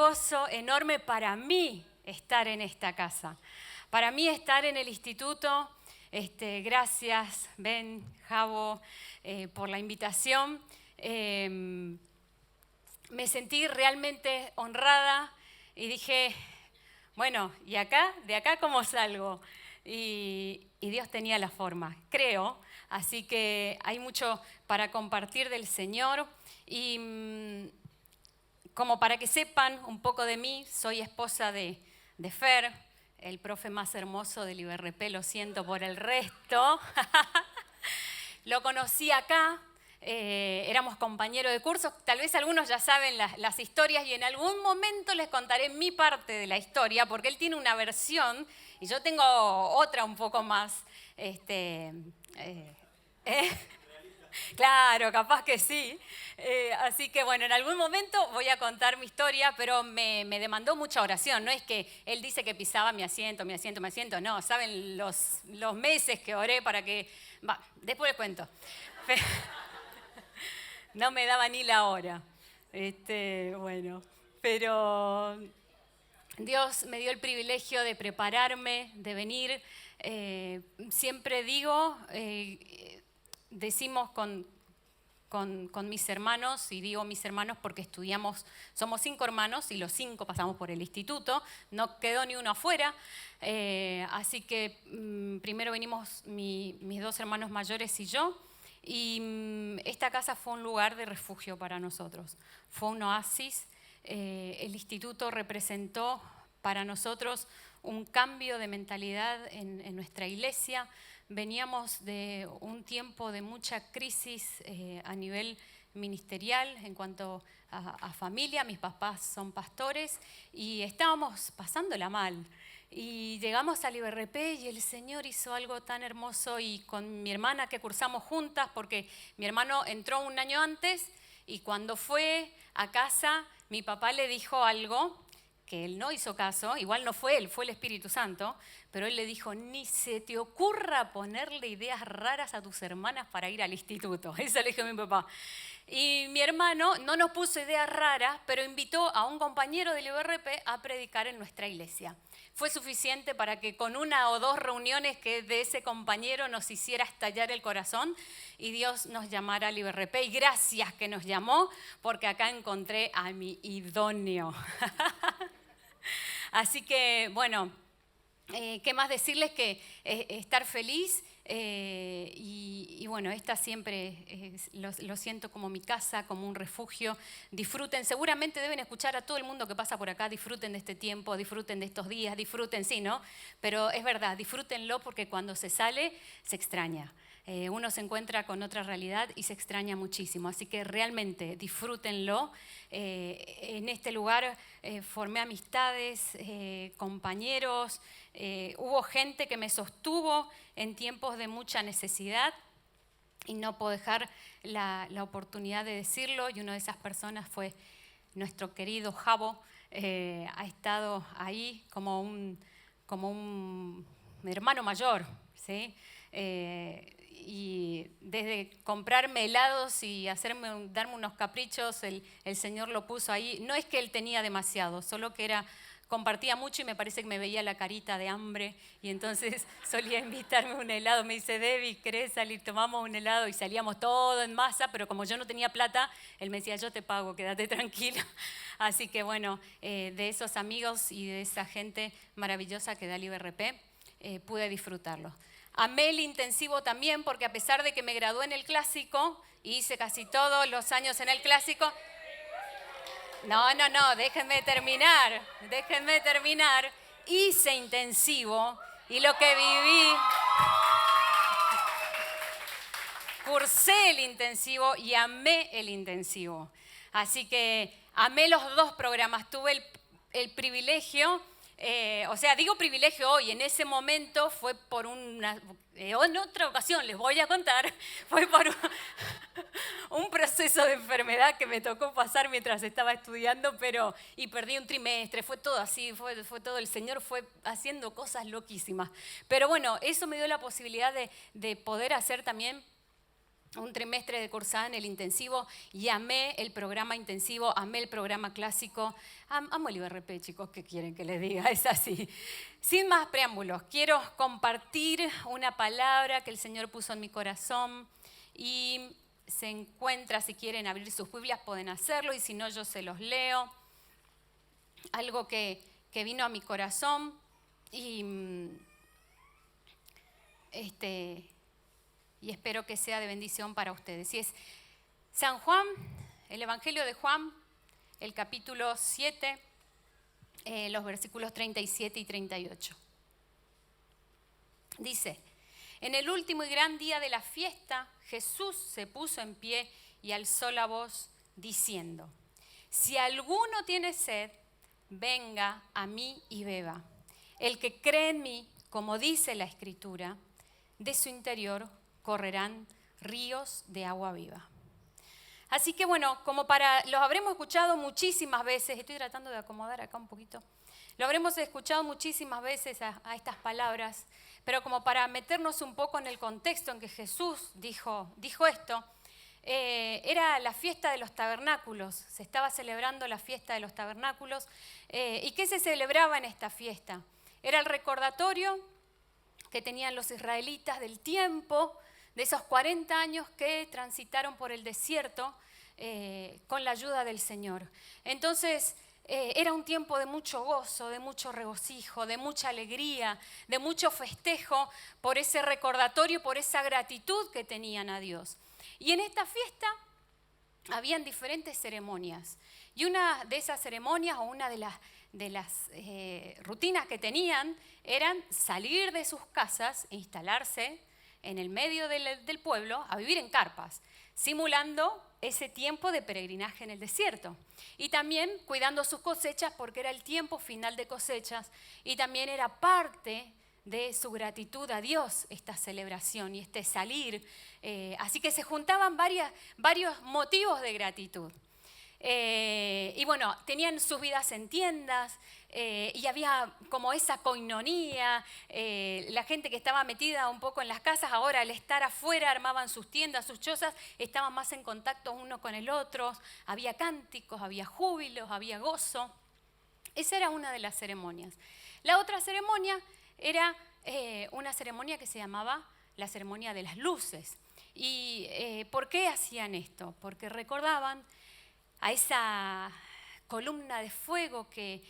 gozo enorme para mí estar en esta casa. Para mí estar en el instituto, gracias Ben, Javo, por la invitación. Me sentí realmente honrada y dije, bueno, ¿y acá? ¿De acá cómo salgo? Y Dios tenía la forma, creo. Así que hay mucho para compartir del Señor. Y como para que sepan un poco de mí, soy esposa de Fer, el profe más hermoso del IBRP, lo siento por el resto. Lo conocí acá, éramos compañeros de curso, tal vez algunos ya saben las historias y en algún momento les contaré mi parte de la historia, porque él tiene una versión y yo tengo otra un poco más... Claro, capaz que sí. Así que bueno, en algún momento voy a contar mi historia, pero me demandó mucha oración. No es que él dice que pisaba mi asiento. No, saben los meses que oré para que... Va, después les cuento. No me daba ni la hora. Bueno, pero Dios me dio el privilegio de prepararme, de venir. Siempre digo... Decimos con mis hermanos, y digo mis hermanos porque estudiamos, somos 5 hermanos y los 5 pasamos por el instituto, no quedó ni uno afuera, así que primero venimos mis 2 hermanos mayores y yo, y esta casa fue un lugar de refugio para nosotros, fue un oasis. El instituto representó para nosotros un cambio de mentalidad en nuestra iglesia. Veníamos de un tiempo de mucha crisis a nivel ministerial en cuanto a familia. Mis papás son pastores y estábamos pasándola mal. Y llegamos al IBRP y el Señor hizo algo tan hermoso, y con mi hermana que cursamos juntas, porque mi hermano entró un año antes y cuando fue a casa mi papá le dijo algo que él no hizo caso, igual no fue él, fue el Espíritu Santo, pero él le dijo, ni se te ocurra ponerle ideas raras a tus hermanas para ir al instituto. Eso le dijo mi papá. Y mi hermano no nos puso ideas raras, pero invitó a un compañero del IBRP a predicar en nuestra iglesia. Fue suficiente para que con 1 o 2 reuniones que de ese compañero nos hiciera estallar el corazón y Dios nos llamara al IBRP. Y gracias que nos llamó, porque acá encontré a mi idóneo. Así que, bueno, ¿qué más decirles que estar feliz? Y bueno, esta siempre lo siento como mi casa, como un refugio. Disfruten, seguramente deben escuchar a todo el mundo que pasa por acá, disfruten de este tiempo, disfruten de estos días, disfruten, sí, ¿no? Pero es verdad, disfrútenlo porque cuando se sale, se extraña. Uno se encuentra con otra realidad y se extraña muchísimo. Así que realmente disfrútenlo. En este lugar formé amistades, compañeros. Hubo gente que me sostuvo en tiempos de mucha necesidad y no puedo dejar la oportunidad de decirlo. Y una de esas personas fue nuestro querido Javo. Ha estado ahí como un hermano mayor, ¿sí? Y desde comprarme helados y darme unos caprichos, el Señor lo puso ahí. No es que Él tenía demasiado, solo que compartía mucho y me parece que me veía la carita de hambre y entonces solía invitarme a un helado. Me dice, Debbie, ¿querés salir? Tomamos un helado y salíamos todo en masa, pero como yo no tenía plata, él me decía, yo te pago, quédate tranquila. Así que bueno, de esos amigos y de esa gente maravillosa que da el IBRP, pude disfrutarlo. Amé el intensivo también, porque a pesar de que me gradué en el clásico, hice casi todos los años en el clásico. No, déjenme terminar. Hice intensivo y lo que viví, cursé el intensivo y amé el intensivo. Así que amé los 2 programas, tuve el privilegio. Digo privilegio hoy, en ese momento fue por en otra ocasión les voy a contar, fue por un proceso de enfermedad que me tocó pasar mientras estaba estudiando, y perdí un trimestre, fue todo así, fue todo, el Señor fue haciendo cosas loquísimas. Pero bueno, eso me dio la posibilidad de poder hacer también un trimestre de cursada en el intensivo y amé el programa intensivo, amé el programa clásico. Amo el IBRP, chicos, ¿qué quieren que les diga? Es así. Sin más preámbulos, quiero compartir una palabra que el Señor puso en mi corazón y se encuentra, si quieren abrir sus Biblias pueden hacerlo y si no yo se los leo. Algo que vino a mi corazón y espero que sea de bendición para ustedes. Y es San Juan, el Evangelio de Juan, el capítulo 7, los versículos 37 y 38. Dice, en el último y gran día de la fiesta, Jesús se puso en pie y alzó la voz diciendo, si alguno tiene sed, venga a mí y beba. El que cree en mí, como dice la Escritura, de su interior correrán ríos de agua viva. Así que bueno, los habremos escuchado muchísimas veces, estoy tratando de acomodar acá un poquito, lo habremos escuchado muchísimas veces a estas palabras, pero como para meternos un poco en el contexto en que Jesús dijo esto, era la fiesta de los tabernáculos, se estaba celebrando la fiesta de los tabernáculos. ¿Y qué se celebraba en esta fiesta? Era el recordatorio que tenían los israelitas del tiempo, de esos 40 años que transitaron por el desierto con la ayuda del Señor. Entonces, era un tiempo de mucho gozo, de mucho regocijo, de mucha alegría, de mucho festejo por ese recordatorio, por esa gratitud que tenían a Dios. Y en esta fiesta habían diferentes ceremonias. Y una de esas ceremonias o una de las rutinas que tenían eran salir de sus casas e instalarse en el medio del pueblo a vivir en carpas, simulando ese tiempo de peregrinaje en el desierto. Y también cuidando sus cosechas porque era el tiempo final de cosechas y también era parte de su gratitud a Dios esta celebración y este salir. Así que se juntaban varios motivos de gratitud. Y bueno, tenían sus vidas en tiendas y había como esa coinonía, la gente que estaba metida un poco en las casas, ahora al estar afuera armaban sus tiendas, sus chozas, estaban más en contacto uno con el otro, había cánticos, había júbilos, había gozo. Esa era una de las ceremonias. La otra ceremonia era una ceremonia que se llamaba la ceremonia de las luces. ¿Y por qué hacían esto? Porque recordaban a esa columna de fuego que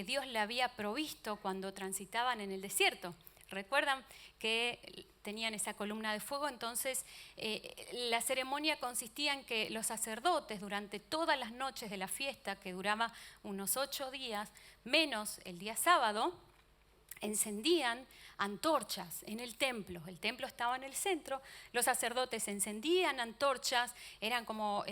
Dios le había provisto cuando transitaban en el desierto. ¿Recuerdan que tenían esa columna de fuego? Entonces, la ceremonia consistía en que los sacerdotes durante todas las noches de la fiesta, que duraba unos 8 días, menos el día sábado, encendían antorchas en el templo estaba en el centro, los sacerdotes encendían antorchas, eran como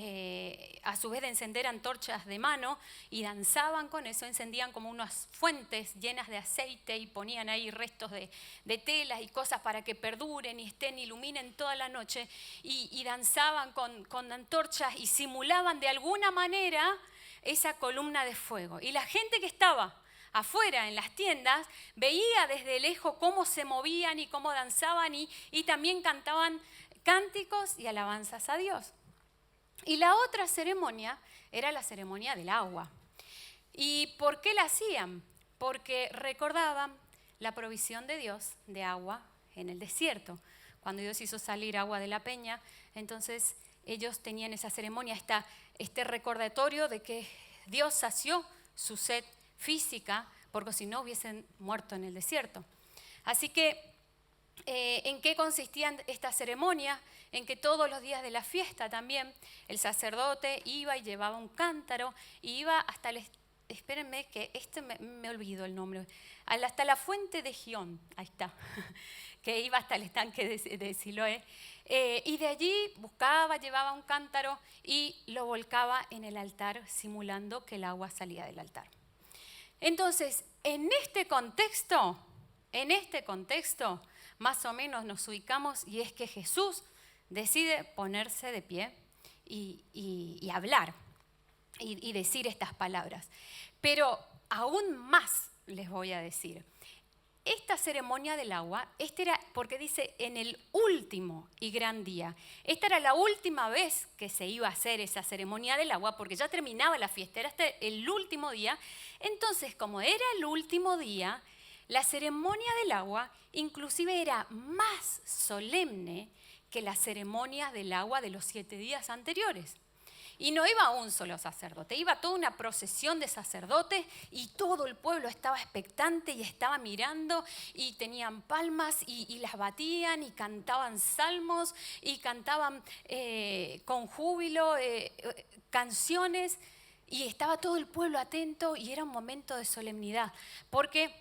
a su vez de encender antorchas de mano y danzaban con eso, encendían como unas fuentes llenas de aceite y ponían ahí restos de telas y cosas para que perduren y iluminen toda la noche y danzaban con antorchas y simulaban de alguna manera esa columna de fuego. Y la gente que estaba afuera en las tiendas veía desde lejos cómo se movían y cómo danzaban y también cantaban cánticos y alabanzas a Dios. Y la otra ceremonia era la ceremonia del agua. ¿Y por qué la hacían? Porque recordaban la provisión de Dios de agua en el desierto. Cuando Dios hizo salir agua de la peña, entonces ellos tenían esa ceremonia, este recordatorio de que Dios sació su sed física, porque si no hubiesen muerto en el desierto. Así que, ¿en qué consistía esta ceremonia? En que todos los días de la fiesta también el sacerdote iba y llevaba un cántaro y iba hasta espérenme que me olvido el nombre, hasta la fuente de Gión, ahí está, que iba hasta el estanque de Siloé, y de allí llevaba un cántaro y lo volcaba en el altar simulando que el agua salía del altar. Entonces, en este contexto, más o menos nos ubicamos y es que Jesús decide ponerse de pie y hablar y decir estas palabras. Pero aún más les voy a decir, esta ceremonia del agua, este era, porque dice, en el último y gran día. Esta era la última vez que se iba a hacer esa ceremonia del agua, porque ya terminaba la fiesta, era el último día. Entonces, como era el último día, la ceremonia del agua inclusive era más solemne que la ceremonia del agua de los 7 días anteriores. Y no iba un solo sacerdote, iba toda una procesión de sacerdotes y todo el pueblo estaba expectante y estaba mirando y tenían palmas y las batían y cantaban salmos y cantaban con júbilo canciones y estaba todo el pueblo atento y era un momento de solemnidad porque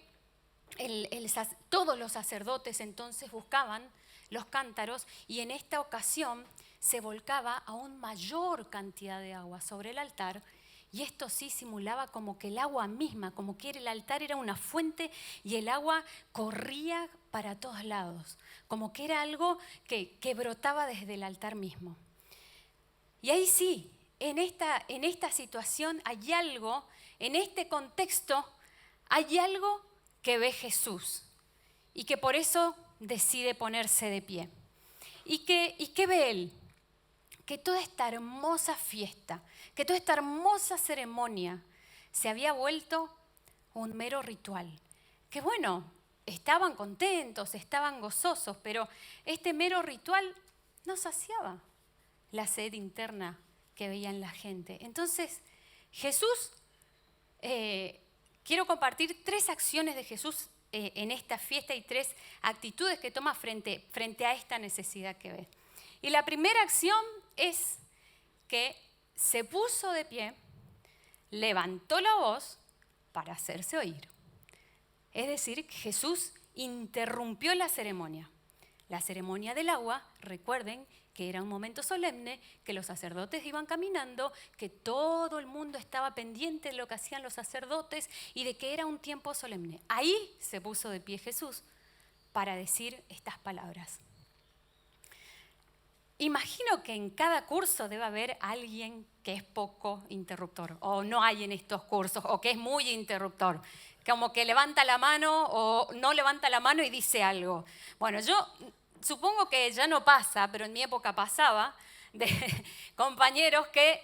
todos los sacerdotes entonces buscaban los cántaros y en esta ocasión se volcaba aún mayor cantidad de agua sobre el altar y esto sí simulaba como que el agua misma, como que el altar era una fuente y el agua corría para todos lados, como que era algo que brotaba desde el altar mismo. Y ahí sí, en esta situación hay algo, en este contexto hay algo que ve Jesús y que por eso decide ponerse de pie. ¿Y qué ve él? Que toda esta hermosa fiesta, que toda esta hermosa ceremonia se había vuelto un mero ritual. Que bueno, estaban contentos, estaban gozosos, pero este mero ritual no saciaba la sed interna que veían la gente. Entonces, Jesús, quiero compartir 3 acciones de Jesús en esta fiesta y 3 actitudes que toma frente a esta necesidad que ve. Y la primera acción es que se puso de pie, levantó la voz para hacerse oír. Es decir, Jesús interrumpió la ceremonia. La ceremonia del agua, recuerden que era un momento solemne, que los sacerdotes iban caminando, que todo el mundo estaba pendiente de lo que hacían los sacerdotes y de que era un tiempo solemne. Ahí se puso de pie Jesús para decir estas palabras. Imagino que en cada curso debe haber alguien que es poco interruptor, o no hay en estos cursos, o que es muy interruptor, como que levanta la mano o no levanta la mano y dice algo. Bueno, yo supongo que ya no pasa, pero en mi época pasaba, de compañeros que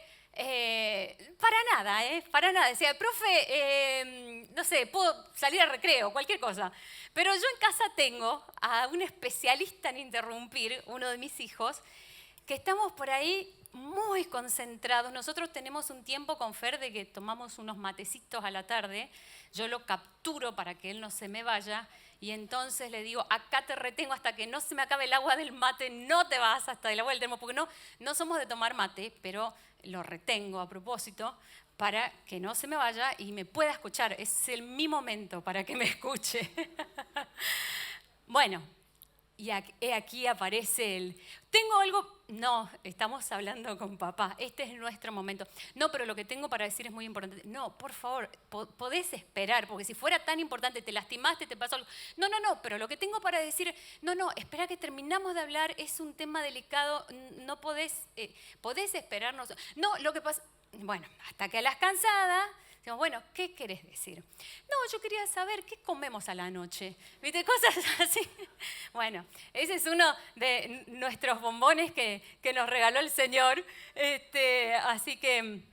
para nada, decía, profe, no sé, puedo salir al recreo, cualquier cosa, pero yo en casa tengo a un especialista en interrumpir, uno de mis hijos, que estamos por ahí muy concentrados. Nosotros tenemos un tiempo con Fer de que tomamos unos matecitos a la tarde, yo lo capturo para que él no se me vaya y entonces le digo, acá te retengo hasta que no se me acabe el agua del mate, no te vas hasta el agua del termo, porque no somos de tomar mate, pero lo retengo a propósito para que no se me vaya y me pueda escuchar. Es mi momento para que me escuche. Bueno, y aquí aparece el, tengo algo, no, estamos hablando con papá, este es nuestro momento. No, pero lo que tengo para decir es muy importante. No, por favor, podés esperar, porque si fuera tan importante, te lastimaste, te pasó algo. No, pero lo que tengo para decir, no, espera que terminamos de hablar, es un tema delicado, no podés esperarnos. No, lo que pasa, bueno, hasta que a las cansadas, decimos, bueno, ¿qué querés decir? No, yo quería saber qué comemos a la noche. ¿Viste? Cosas así. Bueno, ese es uno de nuestros bombones que nos regaló el Señor. Así que,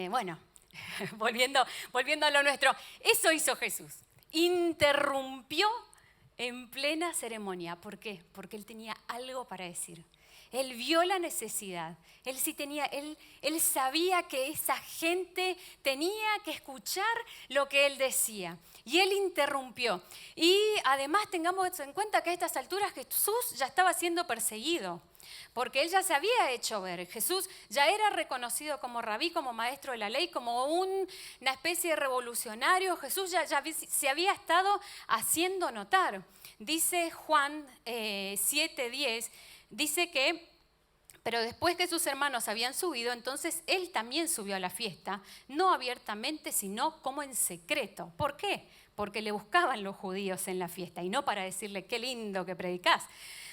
bueno, volviendo a lo nuestro. Eso hizo Jesús. Interrumpió en plena ceremonia. ¿Por qué? Porque Él tenía algo para decir. Él vio la necesidad, él sabía que esa gente tenía que escuchar lo que él decía. Y él interrumpió. Y además tengamos en cuenta que a estas alturas Jesús ya estaba siendo perseguido, porque él ya se había hecho ver. Jesús ya era reconocido como rabí, como maestro de la ley, como una especie de revolucionario. Jesús ya se había estado haciendo notar. Dice Juan 7:10, dice que, pero después que sus hermanos habían subido, entonces él también subió a la fiesta, no abiertamente, sino como en secreto. ¿Por qué? Porque le buscaban los judíos en la fiesta, y no para decirle, qué lindo que predicás,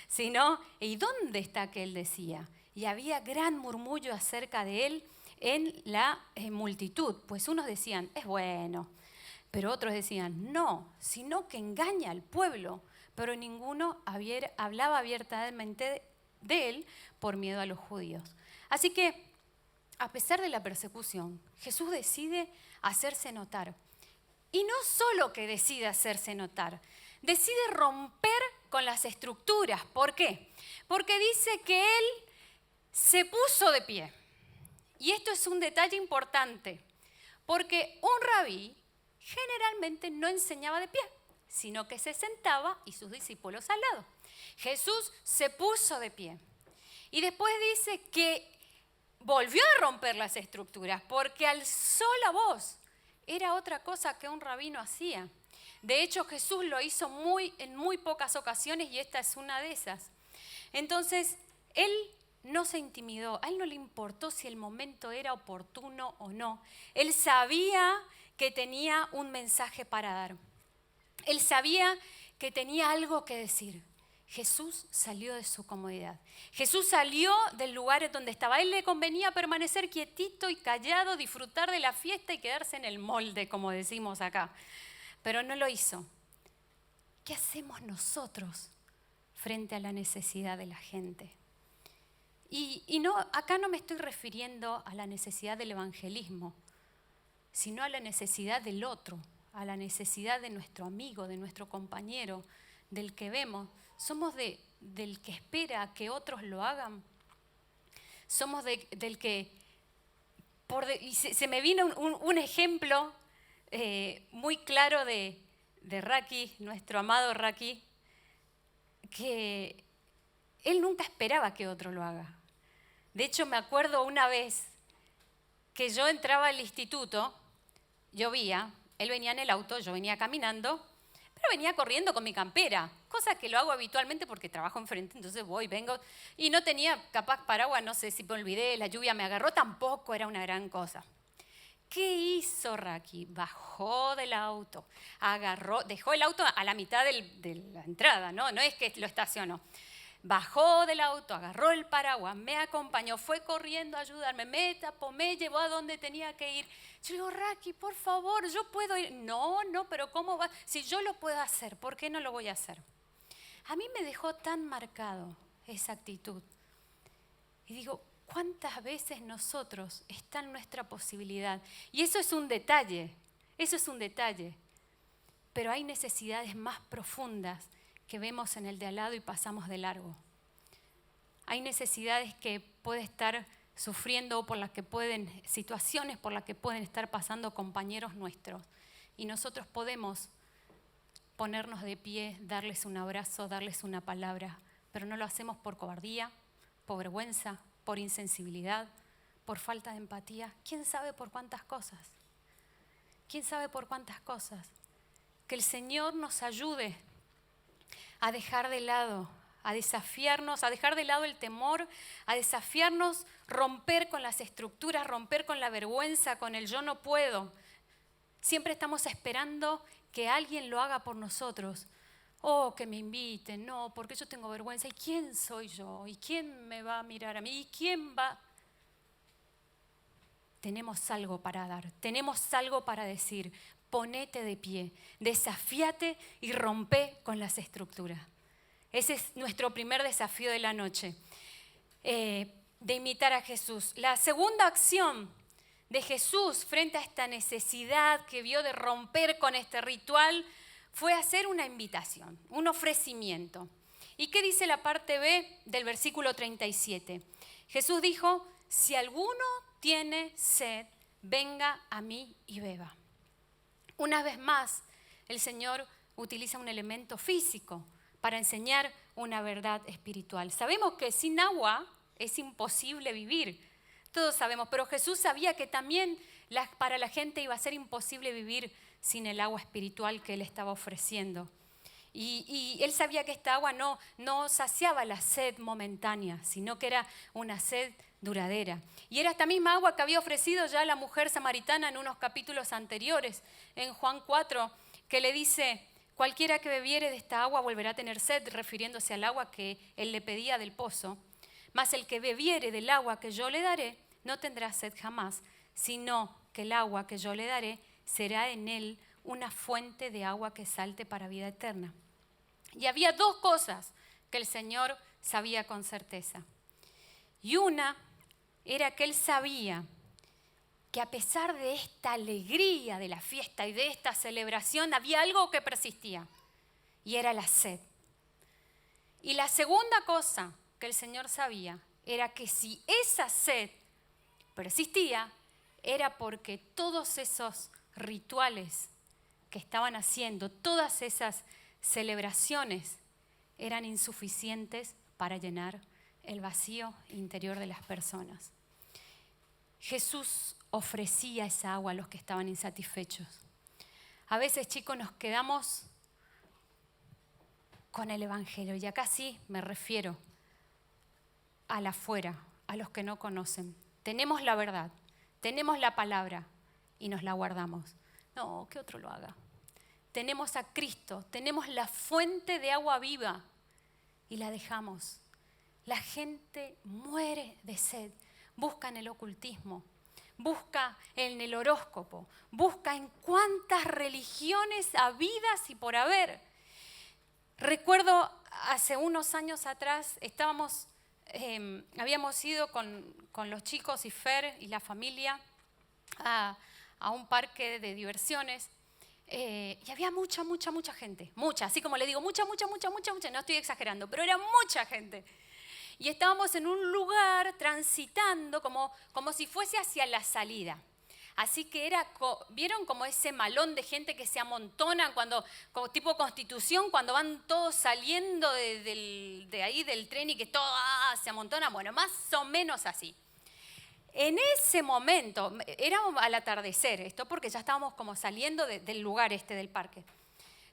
sino, ¿y dónde está que él decía? Y había gran murmullo acerca de él en la multitud, pues unos decían, es bueno, Pero otros decían, no, sino que engaña al pueblo. Pero ninguno hablaba abiertamente de él por miedo a los judíos. Así que, a pesar de la persecución, Jesús decide hacerse notar. Y no solo que decide hacerse notar, decide romper con las estructuras. ¿Por qué? Porque dice que él se puso de pie. Y esto es un detalle importante, porque un rabí generalmente no enseñaba de pie, sino que se sentaba y sus discípulos al lado. Jesús se puso de pie. Y después dice que volvió a romper las estructuras, porque alzó la voz. Era otra cosa que un rabino hacía. De hecho, Jesús lo hizo en muy pocas ocasiones y esta es una de esas. Entonces, él no se intimidó, a él no le importó si el momento era oportuno o no. Él sabía que tenía un mensaje para dar. Él sabía que tenía algo que decir. Jesús salió de su comodidad. Jesús salió del lugar en donde estaba. A él le convenía permanecer quietito y callado, disfrutar de la fiesta y quedarse en el molde, como decimos acá. Pero no lo hizo. ¿Qué hacemos nosotros frente a la necesidad de la gente? Y no, acá no me estoy refiriendo a la necesidad del evangelismo, sino a la necesidad del otro, a la necesidad de nuestro amigo, de nuestro compañero, del que vemos. Somos del que espera que otros lo hagan. Somos del que... y se me vino un ejemplo muy claro de Raki, nuestro amado Raki, que él nunca esperaba que otro lo haga. De hecho, me acuerdo una vez que yo entraba al instituto, llovía, él venía en el auto, yo venía caminando, pero venía corriendo con mi campera, cosa que lo hago habitualmente porque trabajo enfrente, entonces voy, vengo, y no tenía capaz paraguas, no sé si me olvidé, la lluvia me agarró, tampoco era una gran cosa. ¿Qué hizo Raki? Bajó del auto, dejó el auto a la mitad de la entrada, no es que lo estacionó. Bajó del auto, agarró el paraguas, me acompañó, fue corriendo a ayudarme, me tapó, me llevó a donde tenía que ir. Yo digo, Raki, por favor, yo puedo ir. No, pero ¿cómo va? Si yo lo puedo hacer, ¿por qué no lo voy a hacer? A mí me dejó tan marcado esa actitud. Y digo, ¿cuántas veces nosotros está en nuestra posibilidad? Y eso es un detalle, Pero hay necesidades más profundas que vemos en el de al lado y pasamos de largo. Hay necesidades que puede estar sufriendo situaciones por las que pueden estar pasando compañeros nuestros. Y nosotros podemos ponernos de pie, darles un abrazo, darles una palabra, pero no lo hacemos por cobardía, por vergüenza, por insensibilidad, por falta de empatía. ¿Quién sabe por cuántas cosas? ¿Quién sabe por cuántas cosas? Que el Señor nos ayude a dejar de lado, a desafiarnos, a dejar de lado el temor, a desafiarnos, romper con las estructuras, romper con la vergüenza, con el yo no puedo. Siempre estamos esperando que alguien lo haga por nosotros. Oh, que me inviten, no, porque yo tengo vergüenza. ¿Y quién soy yo? ¿Y quién me va a mirar a mí? ¿Y quién va? Tenemos algo para dar, tenemos algo para decir. Ponete de pie, desafíate y rompe con las estructuras. Ese es nuestro primer desafío de la noche, de imitar a Jesús. La segunda acción de Jesús frente a esta necesidad que vio de romper con este ritual fue hacer una invitación, un ofrecimiento. ¿Y qué dice la parte B del versículo 37? Jesús dijo, si alguno tiene sed, venga a mí y beba. Una vez más, el Señor utiliza un elemento físico para enseñar una verdad espiritual. Sabemos que sin agua es imposible vivir, todos sabemos, pero Jesús sabía que también para la gente iba a ser imposible vivir sin el agua espiritual que Él estaba ofreciendo. Y Él sabía que esta agua no saciaba la sed momentánea, sino que era una sed duradera. Y era esta misma agua que había ofrecido ya la mujer samaritana en unos capítulos anteriores, en Juan 4, que le dice, cualquiera que bebiere de esta agua volverá a tener sed, refiriéndose al agua que él le pedía del pozo. Mas el que bebiere del agua que yo le daré, no tendrá sed jamás, sino que el agua que yo le daré será en él una fuente de agua que salte para vida eterna. Y había dos cosas que el Señor sabía con certeza. Y una era que Él sabía que a pesar de esta alegría de la fiesta y de esta celebración, había algo que persistía, y era la sed. Y la segunda cosa que el Señor sabía era que si esa sed persistía, era porque todos esos rituales que estaban haciendo, todas esas celebraciones, eran insuficientes para llenar el vacío interior de las personas. Jesús ofrecía esa agua a los que estaban insatisfechos. A veces, chicos, nos quedamos con el Evangelio, y acá sí me refiero al afuera, a los que no conocen. Tenemos la verdad, tenemos la palabra y nos la guardamos. No, que otro lo haga. Tenemos a Cristo, tenemos la fuente de agua viva y la dejamos. La gente muere de sed, busca en el ocultismo, busca en el horóscopo, busca en cuántas religiones habidas y por haber. Recuerdo hace unos años atrás, habíamos ido con los chicos y Fer y la familia a un parque de diversiones. Y había mucha gente, así como le digo, mucha, no estoy exagerando, pero era mucha gente. Y estábamos en un lugar transitando como si fuese hacia la salida. Así que ¿vieron como ese malón de gente que se amontona como tipo Constitución, cuando van todos saliendo de ahí del tren y que todo se amontona? Bueno, más o menos así. En ese momento, era al atardecer esto, porque ya estábamos como saliendo del lugar del parque.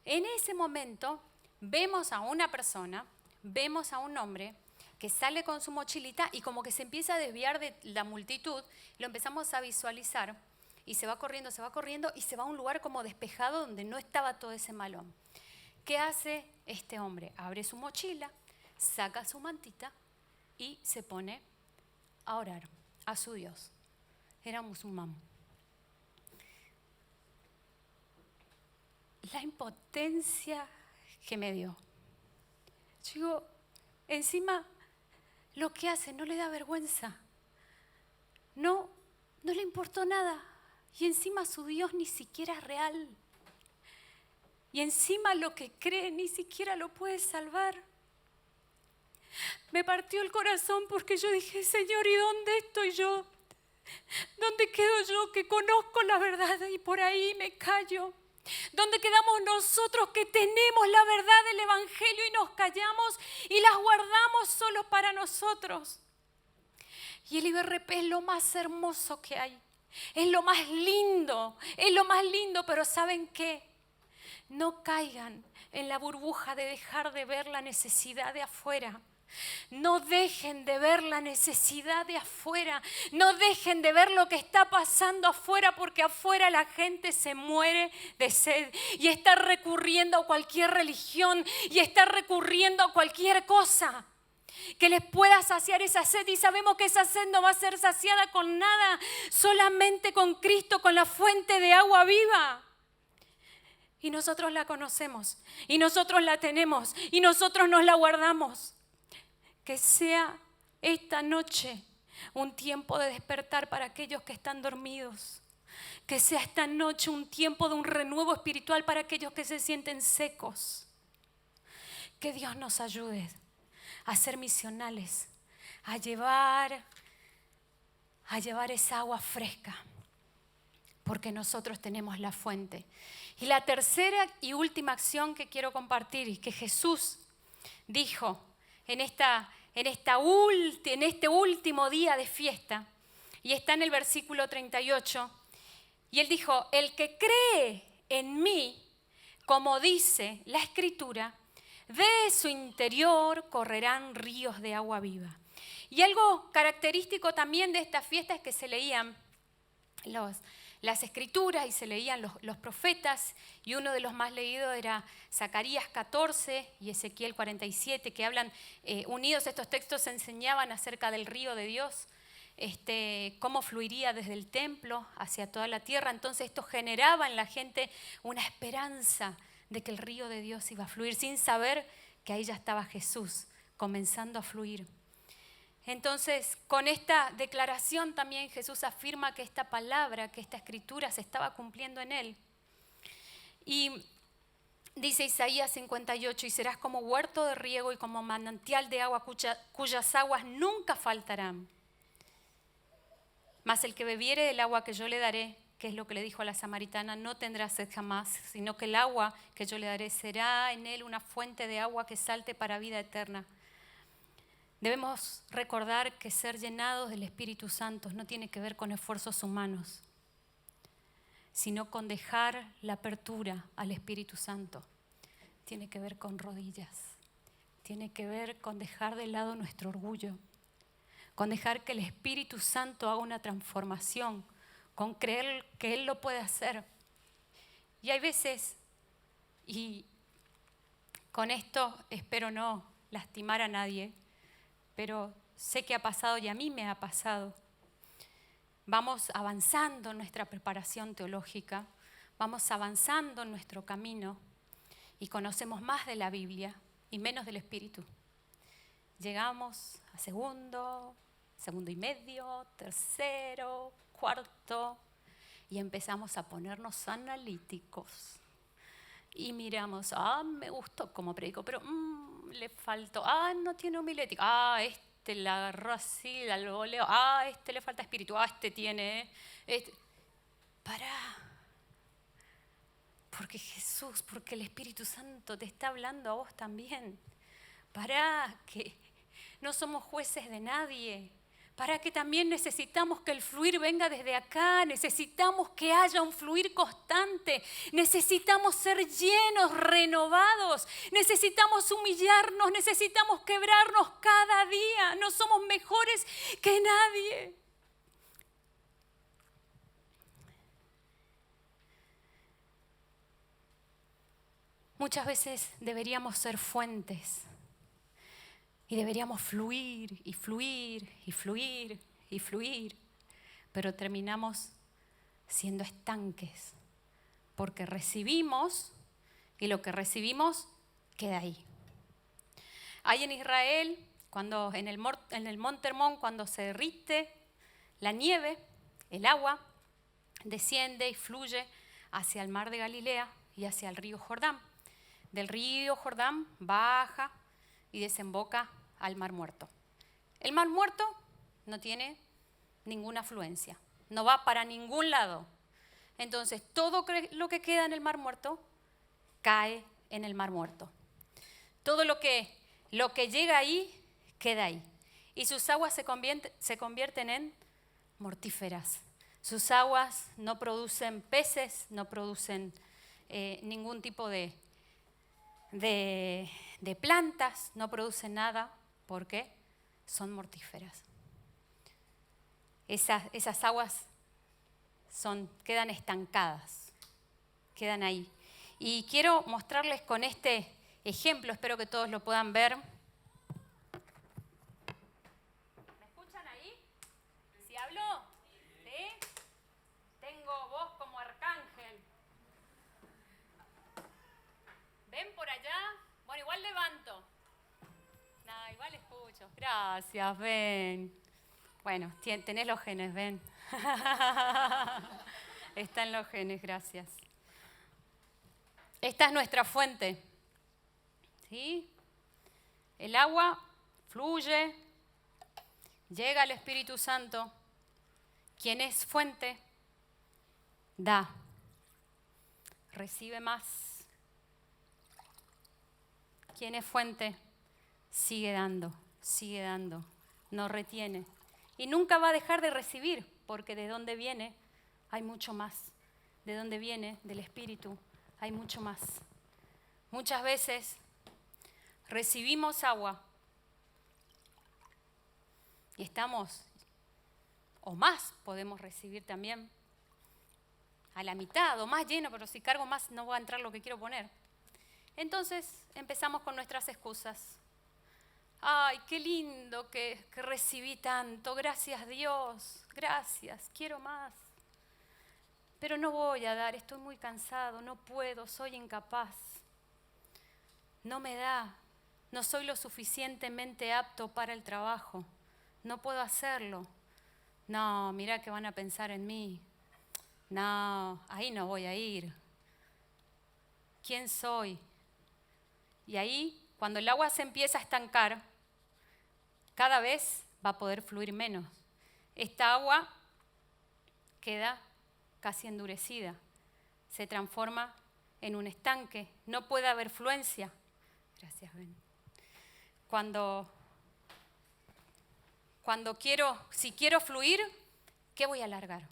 En ese momento vemos a una persona, vemos a un hombre que sale con su mochilita y como que se empieza a desviar de la multitud, lo empezamos a visualizar y se va corriendo y se va a un lugar como despejado donde no estaba todo ese malón. ¿Qué hace este hombre? Abre su mochila, saca su mantita y se pone a orar a su Dios. Era musulmán. La impotencia que me dio. Yo digo, encima lo que hace no le da vergüenza. No le importó nada. Y encima su Dios ni siquiera es real. Y encima lo que cree ni siquiera lo puede salvar. Me partió el corazón porque yo dije, Señor, ¿y dónde estoy yo? ¿Dónde quedo yo que conozco la verdad y por ahí me callo? ¿Dónde quedamos nosotros que tenemos la verdad del Evangelio y nos callamos y las guardamos solo para nosotros? Y el IBRP es lo más hermoso que hay. Es lo más lindo, pero ¿saben qué? No caigan en la burbuja de dejar de ver la necesidad de afuera. No dejen de ver la necesidad de afuera. No dejen de ver lo que está pasando afuera, porque afuera la gente se muere de sed y está recurriendo a cualquier religión y está recurriendo a cualquier cosa que les pueda saciar esa sed, y sabemos que esa sed no va a ser saciada con nada, solamente con Cristo, con la fuente de agua viva. Y nosotros la conocemos, y nosotros la tenemos, y nosotros nos la guardamos. Que sea esta noche un tiempo de despertar para aquellos que están dormidos. Que sea esta noche un tiempo de un renuevo espiritual para aquellos que se sienten secos. Que Dios nos ayude a ser misionales, a llevar esa agua fresca, porque nosotros tenemos la fuente. Y la tercera y última acción que quiero compartir y que Jesús dijo en este último día de fiesta, y está en el versículo 38, y Él dijo, el que cree en mí, como dice la Escritura, de su interior correrán ríos de agua viva. Y algo característico también de esta fiesta es que se leían las escrituras y se leían los profetas, y uno de los más leídos era Zacarías 14 y Ezequiel 47, que hablan unidos. Estos textos enseñaban acerca del río de Dios. cómo fluiría desde el templo hacia toda la tierra. Entonces esto generaba en la gente una esperanza de que el río de Dios iba a fluir, sin saber que ahí ya estaba Jesús comenzando a fluir. Entonces, con esta declaración también Jesús afirma que esta palabra, que esta escritura se estaba cumpliendo en él. Y dice Isaías 58, y serás como huerto de riego y como manantial de agua cuyas aguas nunca faltarán. Mas el que bebiere del agua que yo le daré, que es lo que le dijo a la samaritana, no tendrá sed jamás, sino que el agua que yo le daré será en él una fuente de agua que salte para vida eterna. Debemos recordar que ser llenados del Espíritu Santo no tiene que ver con esfuerzos humanos, sino con dejar la apertura al Espíritu Santo. Tiene que ver con rodillas, tiene que ver con dejar de lado nuestro orgullo, con dejar que el Espíritu Santo haga una transformación, con creer que Él lo puede hacer. Y hay veces, y con esto espero no lastimar a nadie, pero sé que ha pasado y a mí me ha pasado. Vamos avanzando en nuestra preparación teológica, vamos avanzando en nuestro camino y conocemos más de la Biblia y menos del Espíritu. Llegamos a segundo y medio, tercero, cuarto y empezamos a ponernos analíticos. Y miramos, me gustó como predicó, pero le faltó, no tiene homilética, este la agarró así, la voleo, este le falta espíritu, este tiene, pará. Porque Jesús, porque el Espíritu Santo te está hablando a vos también. Pará, que no somos jueces de nadie. Para que también necesitamos que el fluir venga desde acá, necesitamos que haya un fluir constante, necesitamos ser llenos, renovados, necesitamos humillarnos, necesitamos quebrarnos cada día, no somos mejores que nadie. Muchas veces deberíamos ser fuentes. Y deberíamos fluir y fluir y fluir y fluir, pero terminamos siendo estanques, porque recibimos y lo que recibimos queda ahí. Hay en Israel, cuando en el monte Hermón, cuando se derrite la nieve, el agua desciende y fluye hacia el mar de Galilea y hacia el río Jordán. Del río Jordán baja y desemboca al Mar Muerto. El Mar Muerto no tiene ninguna afluencia, no va para ningún lado. Entonces, todo lo que queda en el Mar Muerto cae en el Mar Muerto. Todo lo que llega ahí, queda ahí. Y sus aguas se convierten en mortíferas. Sus aguas no producen peces, no producen ningún tipo de plantas, no producen nada, porque son mortíferas. Esas aguas quedan estancadas, quedan ahí. Y quiero mostrarles con este ejemplo, espero que todos lo puedan ver. ¿Me escuchan ahí? ¿Sí hablo? ¿Sí? Tengo voz como arcángel. ¿Ven por allá? Bueno, igual levanto. No, igual escucho. Gracias, ven. Bueno, tenés los genes, ven. Están los genes, gracias. Esta es nuestra fuente. ¿Sí? El agua fluye, llega al Espíritu Santo. Quien es fuente, da. Recibe más. Quien es fuente, sigue dando, no retiene. Y nunca va a dejar de recibir, porque de donde viene hay mucho más. De donde viene, del Espíritu, hay mucho más. Muchas veces recibimos agua y estamos, o más podemos recibir también, a la mitad o más lleno, pero si cargo más no va a entrar lo que quiero poner. Entonces empezamos con nuestras excusas. Ay, qué lindo que recibí tanto, gracias Dios, gracias, quiero más. Pero no voy a dar, estoy muy cansado, no puedo, soy incapaz. No me da, no soy lo suficientemente apto para el trabajo, no puedo hacerlo. No, mira que van a pensar en mí. No, ahí no voy a ir. ¿Quién soy? Y ahí, cuando el agua se empieza a estancar, cada vez va a poder fluir menos. Esta agua queda casi endurecida, se transforma en un estanque, no puede haber fluencia. Gracias, Ben. Si quiero fluir, ¿qué voy a alargar?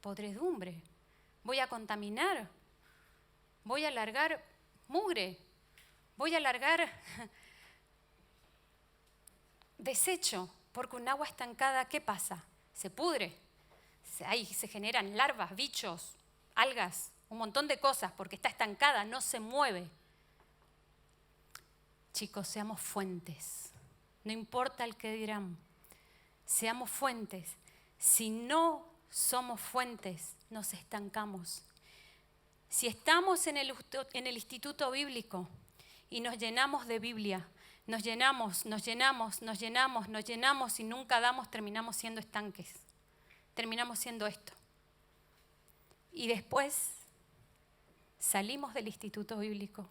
Podredumbre, voy a contaminar, voy a alargar mugre, voy a alargar desecho, porque un agua estancada, ¿qué pasa? Se pudre, ahí se generan larvas, bichos, algas, un montón de cosas, porque está estancada, no se mueve. Chicos, seamos fuentes, no importa el que dirán, seamos fuentes. Si no somos fuentes, nos estancamos. Si estamos en el instituto bíblico y nos llenamos de Biblia, nos llenamos y nunca damos, terminamos siendo estanques. Terminamos siendo esto. Y después salimos del instituto bíblico.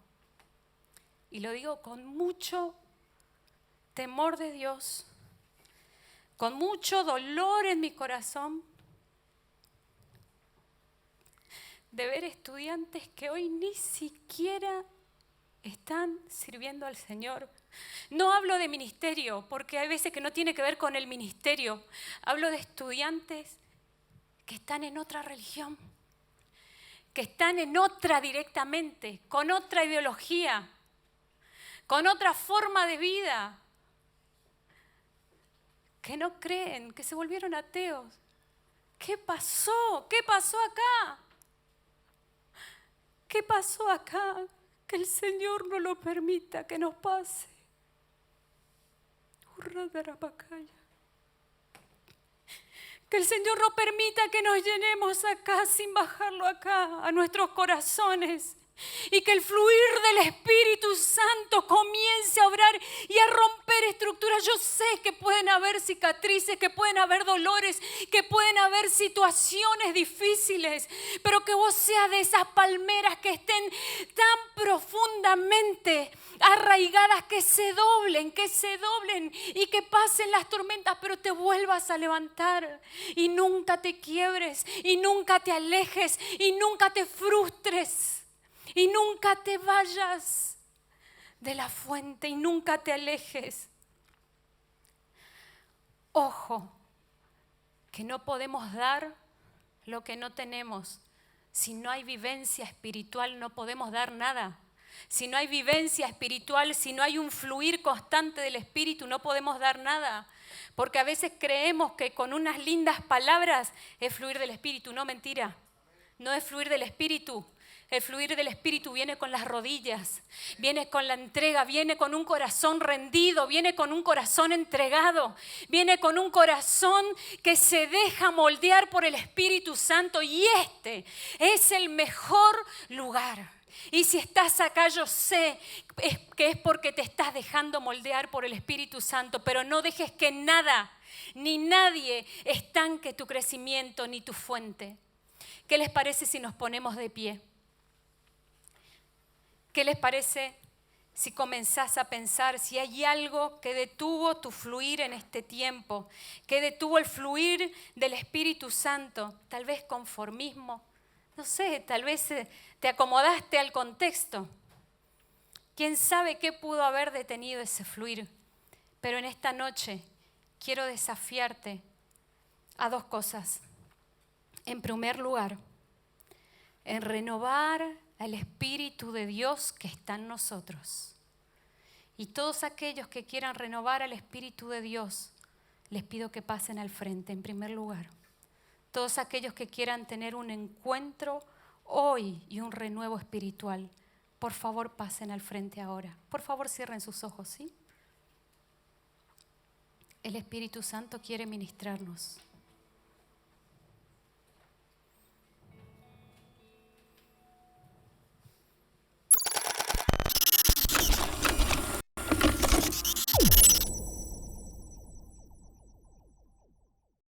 Y lo digo con mucho temor de Dios, con mucho dolor en mi corazón, de ver estudiantes que hoy ni siquiera están sirviendo al Señor. No hablo de ministerio, porque hay veces que no tiene que ver con el ministerio. Hablo de estudiantes que están en otra religión, que están en otra directamente, con otra ideología, con otra forma de vida, que no creen, que se volvieron ateos. ¿Qué pasó? ¿Qué pasó acá? ¿Qué pasó acá? Que el Señor no lo permita que nos pase. Que el Señor no permita que nos llenemos acá sin bajarlo acá a nuestros corazones. Y que el fluir del Espíritu Santo comience a obrar y a romper estructuras. Yo sé que pueden haber cicatrices, que pueden haber dolores, que pueden haber situaciones difíciles, pero que vos seas de esas palmeras que estén tan profundamente arraigadas que se doblen y que pasen las tormentas, pero te vuelvas a levantar y nunca te quiebres y nunca te alejes y nunca te frustres. Y nunca te vayas de la fuente y nunca te alejes. Ojo, que no podemos dar lo que no tenemos. Si no hay vivencia espiritual, no podemos dar nada. Si no hay vivencia espiritual, si no hay un fluir constante del Espíritu, no podemos dar nada. Porque a veces creemos que con unas lindas palabras es fluir del Espíritu. No, mentira. No es fluir del Espíritu. El fluir del Espíritu viene con las rodillas, viene con la entrega, viene con un corazón rendido, viene con un corazón entregado, viene con un corazón que se deja moldear por el Espíritu Santo, y este es el mejor lugar. Y si estás acá, yo sé que es porque te estás dejando moldear por el Espíritu Santo, pero no dejes que nada ni nadie estanque tu crecimiento ni tu fuente. ¿Qué les parece si nos ponemos de pie? ¿Qué les parece si comenzás a pensar si hay algo que detuvo tu fluir en este tiempo, que detuvo el fluir del Espíritu Santo? Tal vez conformismo, no sé, tal vez te acomodaste al contexto. ¿Quién sabe qué pudo haber detenido ese fluir? Pero en esta noche quiero desafiarte a dos cosas. En primer lugar, en renovar el Espíritu de Dios que está en nosotros. Y todos aquellos que quieran renovar al Espíritu de Dios, les pido que pasen al frente en primer lugar. Todos aquellos que quieran tener un encuentro hoy y un renuevo espiritual, por favor pasen al frente ahora. Por favor cierren sus ojos, ¿sí? El Espíritu Santo quiere ministrarnos.